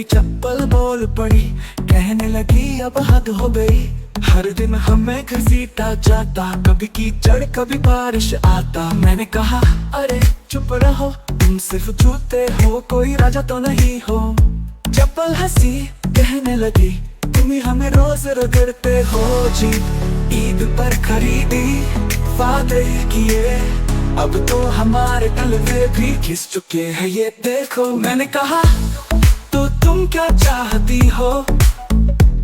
मेरी चप्पल बोल पड़ी, कहने लगी अब हद हो गई। हर दिन हमें घसीटा जाता, कभी कीचड़ कभी बारिश आता। मैंने कहा अरे चुप रहो, तुम सिर्फ जूते हो, कोई राजा तो नहीं हो। चप्पल हंसी, कहने लगी तुम ही हमें रोज रगड़ते हो जी। ईद पर खरीदी, वादे किए, अब तो हमारे तलवे भी घिस चुके हैं, ये देखो। मैंने कहा तो तुम क्या चाहती हो,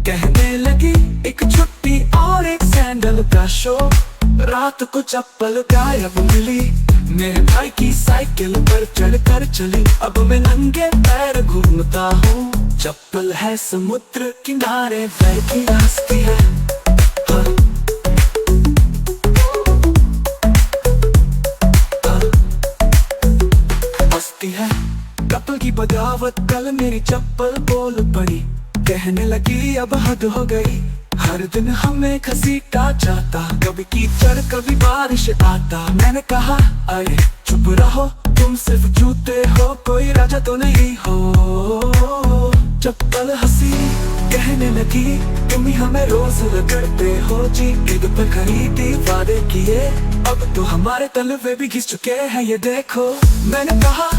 कहने लगी एक छुट्टी और एक सैंडल का शो। रात को चप्पल गायब मिली, मेरे भाई की साइकिल पर चढ़कर चली। अब मैं नंगे पैर घूमता हूँ, चप्पल है समुद्र किनारे बैठी हंसती है। हाँ। हाँ। हंसती है। कपल की बगावत, कल मेरी चप्पल बोल पड़ी, कहने लगी अब हद हो गई। हर दिन हमें घसीटा जाता, कभी कीचड़ कभी बारिश आता। मैंने कहा अरे चुप रहो, तुम सिर्फ जूते हो, कोई राजा तो नहीं हो। चप्पल हंसी, कहने लगी तुम ही हमें रोज रगड़ते हो जी। ईद पर खरीदी, वादे किए, अब तो हमारे तलवे भी घिस चुके हैं, ये देखो। मैंने कहा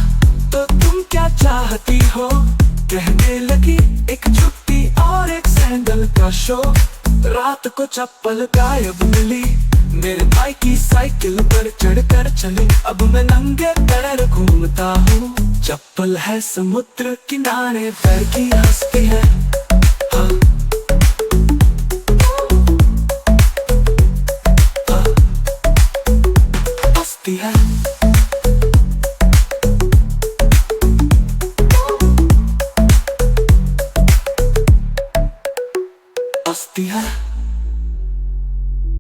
तो तुम क्या चाहती हो, कहने लगी एक छुट्टी और एक सैंडल का शो। रात को चप्पल गायब मिली, मेरे भाई की साइकिल पर चढ़कर चली। अब मैं नंगे पैर घूमता हूँ, चप्पल है समुद्र किनारे बैठी हंसती है। हाँ। हाँ। हंसती है। हंसती है।